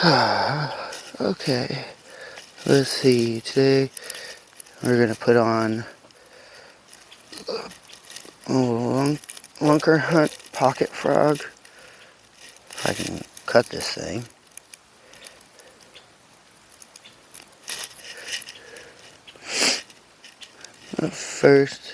Okay, let's see. Today we're gonna put on Lunker Hunt Pocket Frog. If I can cut this thing. First,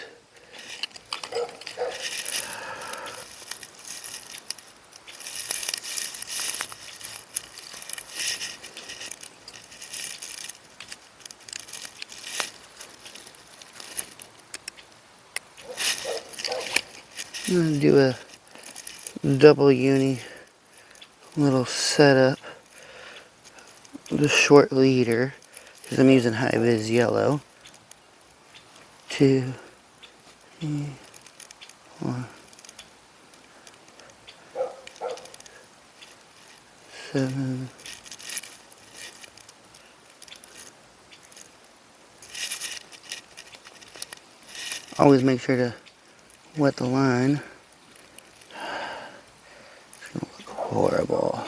I'm gonna do a double uni little setup. The short leader, because I'm using high vis yellow. 2, 3, 4, 7. Always make sure to wet the line. It's gonna look horrible.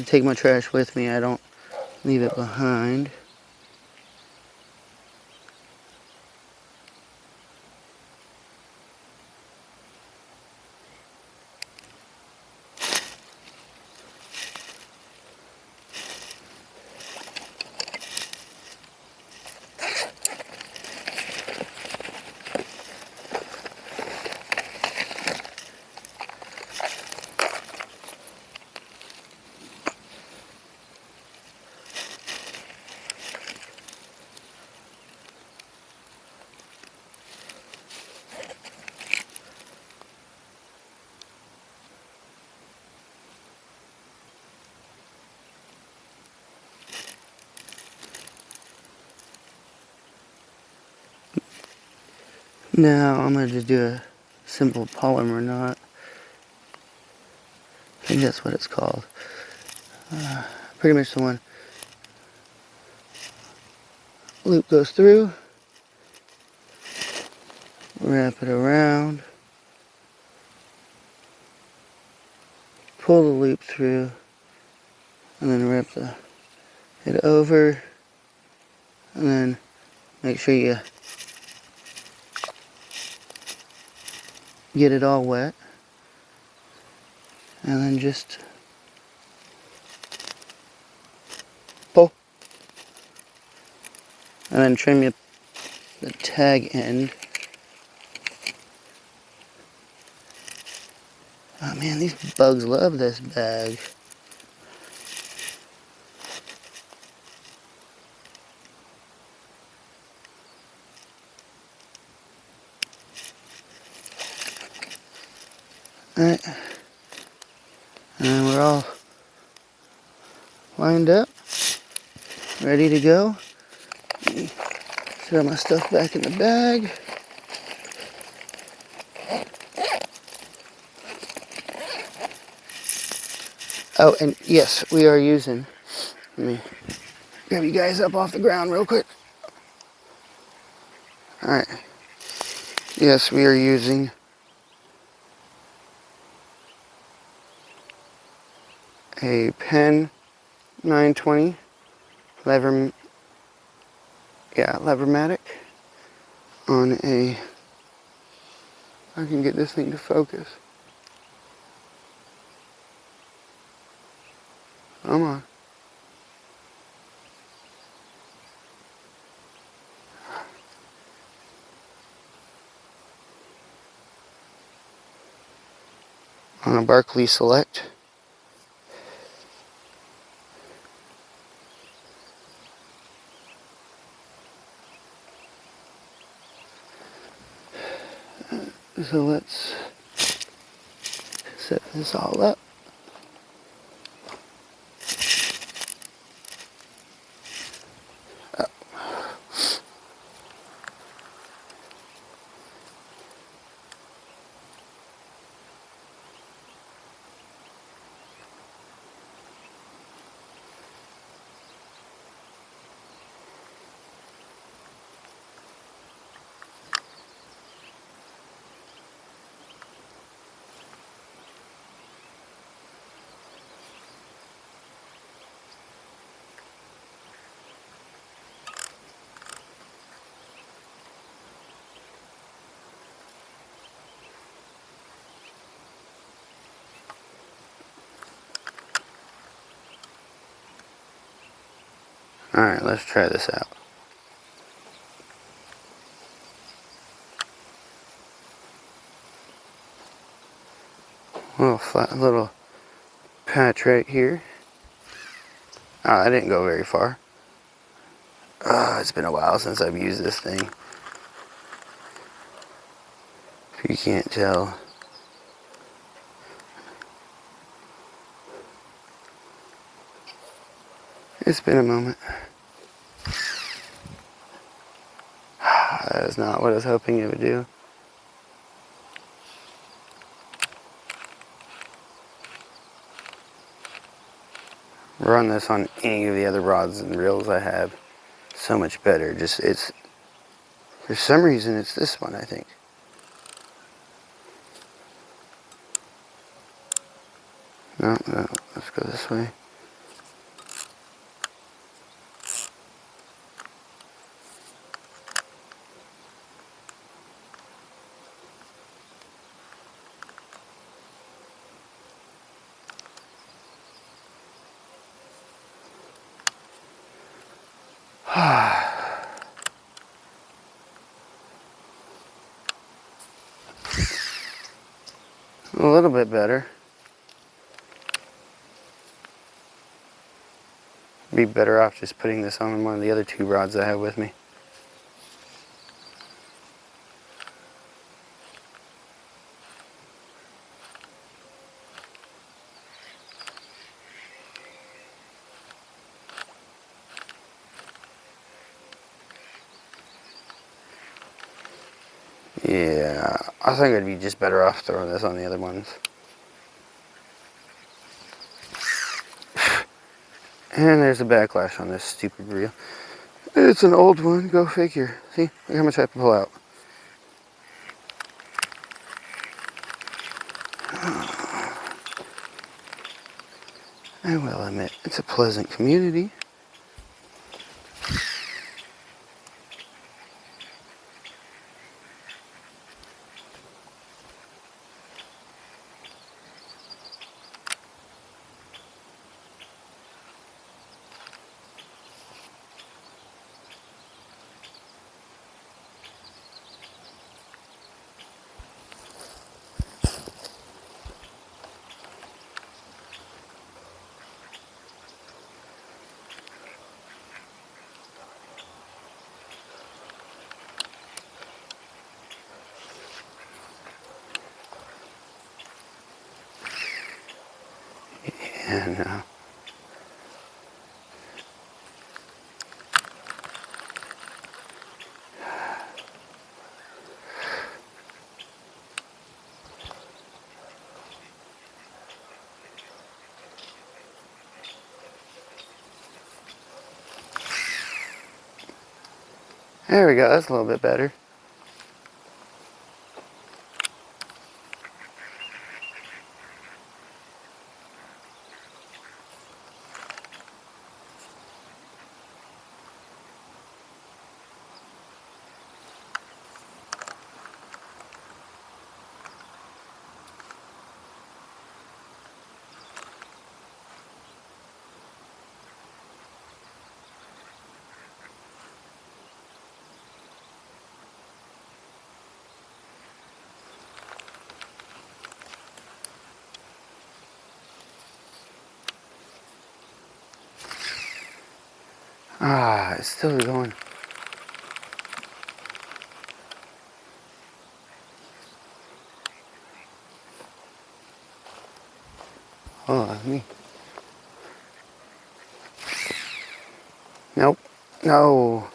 Take my trash with me. I don't leave it behind. Now I'm going to just do a simple polymer knot. I think that's what it's called. Pretty much the one. Loop goes through. Wrap it around. Pull the loop through. And then wrap it over. And then make sure you get it all wet. And then just pull. And then trim the tag end. Oh man, these bugs love this bag. Alright. And we're all lined up. Ready to go. Throw my stuff back in the bag. Oh, and yes, we are using, let me grab you guys up off the ground real quick. Alright. Yes, we are using a Pen 920 levermatic on a, I can get this thing to focus. Come on. on a Barkley Select. So let's set this all up. Alright, let's try this out. Little patch right here. Oh, that didn't go very far. It's been a while since I've used this thing. If you can't tell. It's been a moment. That is not what I was hoping it would do. Run this on any of the other rods and reels I have. So much better. It's for some reason it's this one, I think. No, let's go this way. A little bit better. Be better off just putting this on one of the other two rods I have with me. Yeah, I think I'd be just better off throwing this on the other ones. And there's a backlash on this stupid reel. It's an old one, go figure. See, look how much I have to pull out. I will admit, it's a pleasant community. And there we go, that's a little bit better. Ah, it's still going. Oh, me. Nope. No.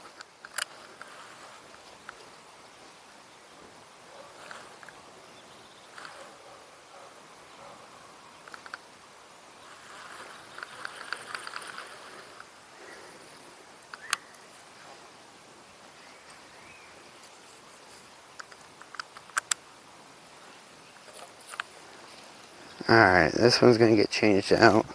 Alright, this one's gonna get changed out.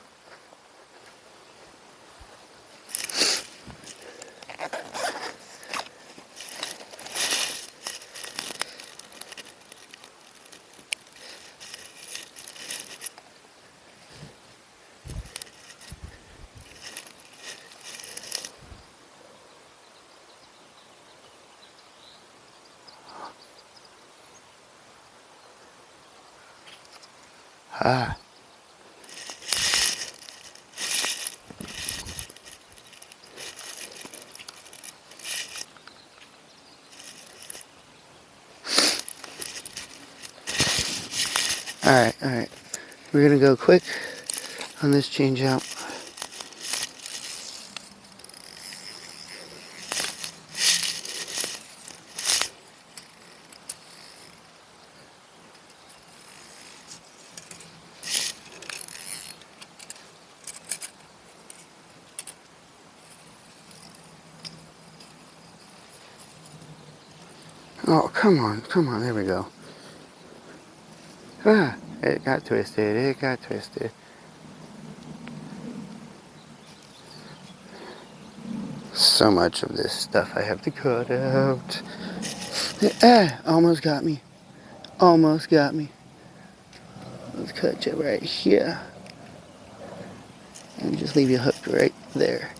Ah. Alright. We're gonna go quick on this change out. Oh, come on, there we go. Ah, it got twisted. So much of this stuff I have to cut out. Ah, almost got me. Let's cut you right here. And just leave you hooked right there.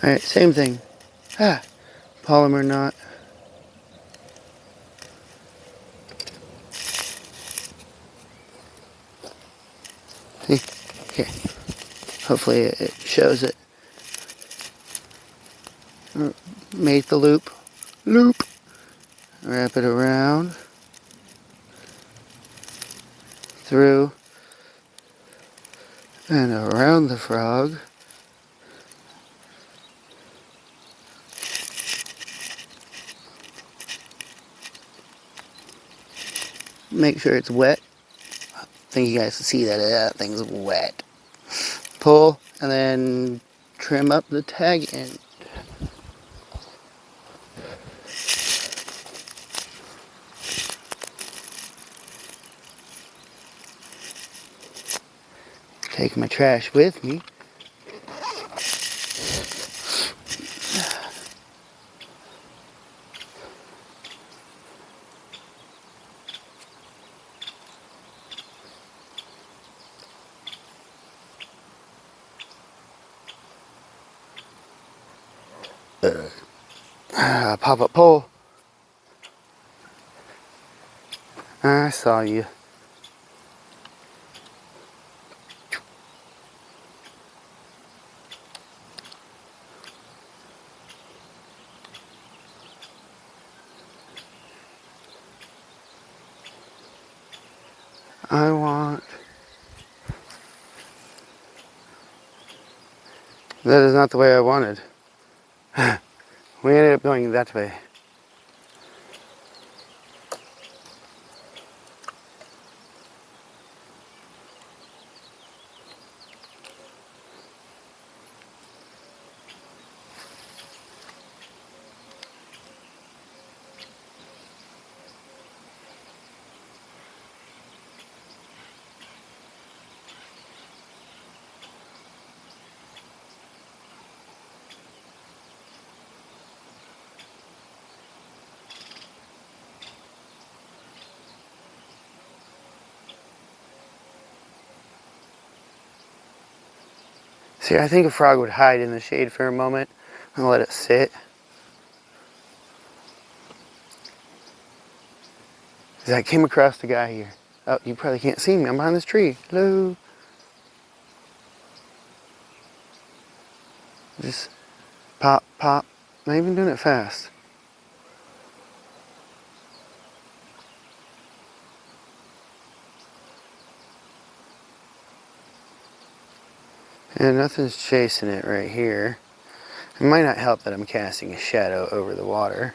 Alright, same thing. Ah, polymer knot. See? Here. Hopefully it shows it. Make the loop. Wrap it around. Through. And around the frog. Make sure it's wet. I think you guys can see that thing's wet. Pull and then trim up the tag end. Take my trash with me. Pop-up pole. I saw you. That is not the way I wanted. We ended up going that way. See, I think a frog would hide in the shade for a moment and let it sit. Because I came across the guy here. Oh, you probably can't see me. I'm behind this tree. Hello. Just pop, pop. Not even doing it fast. And nothing's chasing it right here. It might not help that I'm casting a shadow over the water.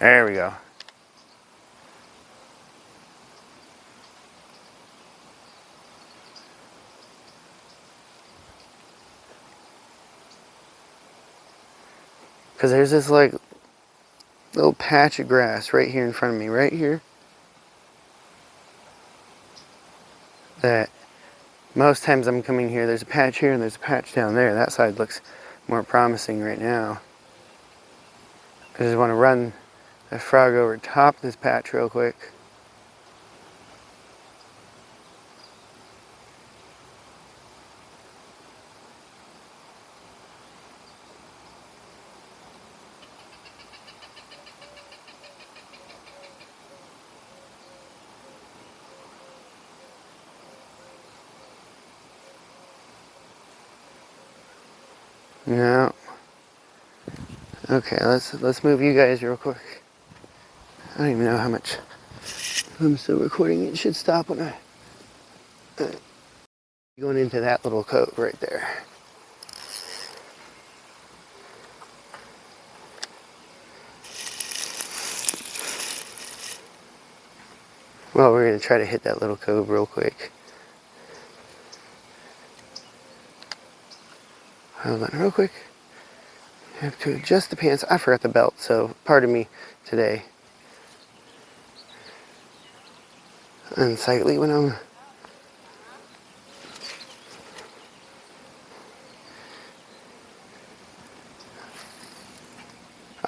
There we go. Because there's this like little patch of grass right here in front of me, right here. That most times I'm coming here, there's a patch here and there's a patch down there. That side looks more promising right now. I just want to run the frog over top of this patch real quick. No. Okay, let's move you guys real quick. I don't even know how much I'm still recording. It should stop when I going into that little cove right there. Well, we're gonna try to hit that little cove real quick. Hold on real quick. I have to adjust the pants. I forgot the belt, so pardon me today. Unsightly when I'm...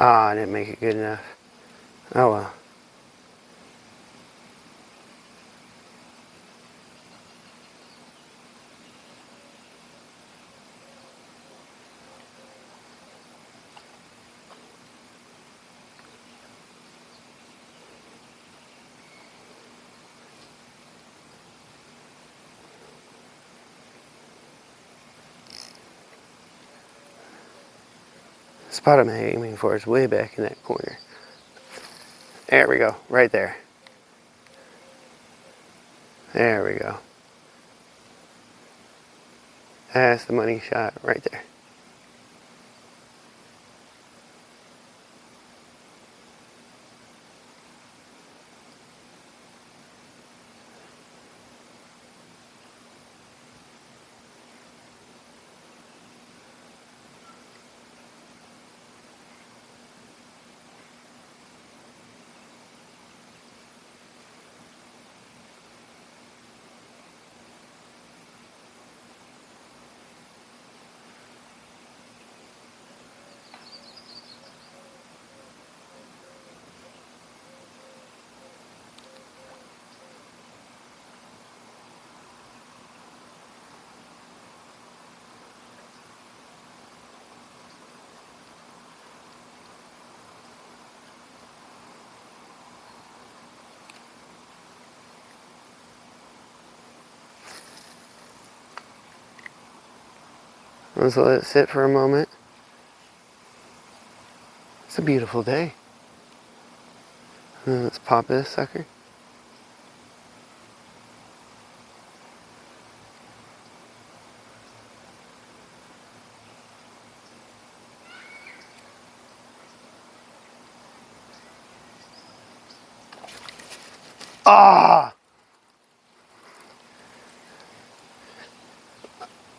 Ah, I didn't make it good enough. Oh well. The spot I'm aiming for is way back in that corner. There we go, right there. There we go. That's the money shot right there. Let's let it sit for a moment. It's a beautiful day. Let's pop this sucker. Ah!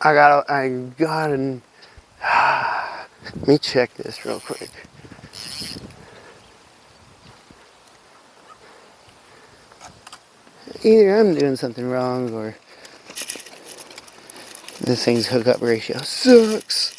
I got an... Let me check this real quick. Either I'm doing something wrong or this thing's hookup ratio sucks.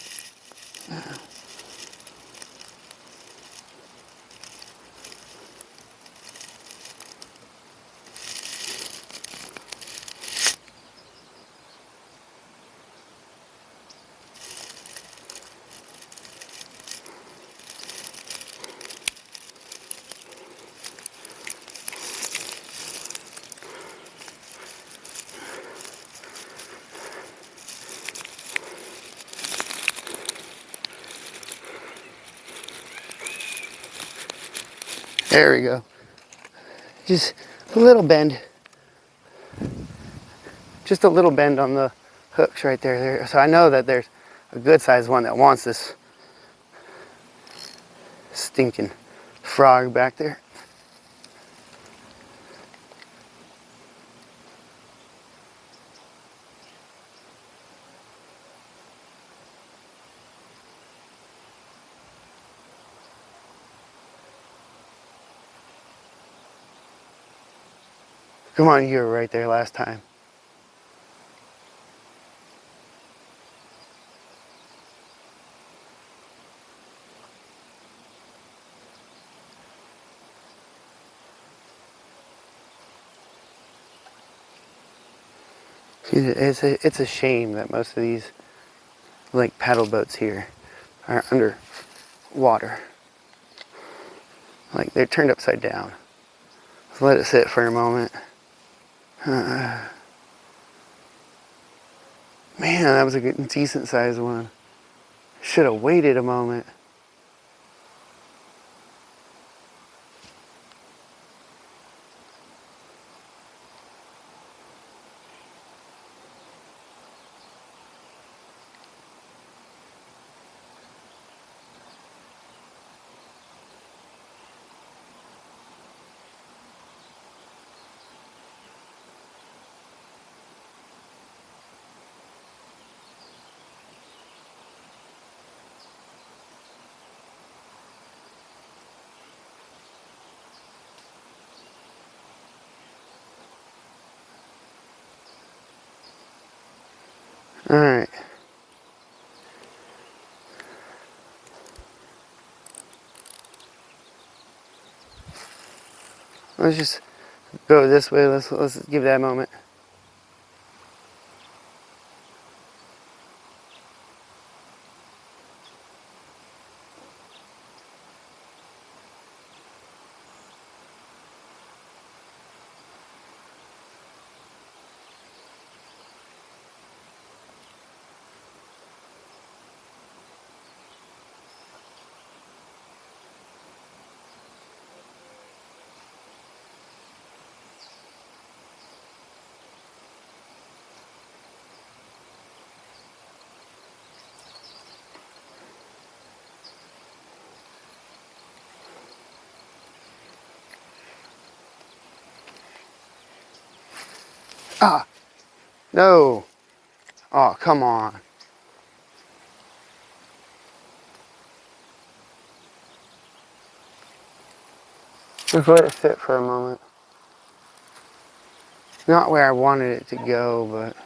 There we go. Just a little bend. Just a little bend on the hooks right there. So I know that there's a good sized one that wants this stinking frog back there. Come on, you were right there last time. It's a shame that most of these like paddle boats here are under water. Like they're turned upside down. Let's let it sit for a moment. Man, that was a good, decent sized one. Should have waited a moment. All right. Let's just go this way. Let's give that a moment. Ah, no. Oh, come on. Just let it sit for a moment. Not where I wanted it to go, but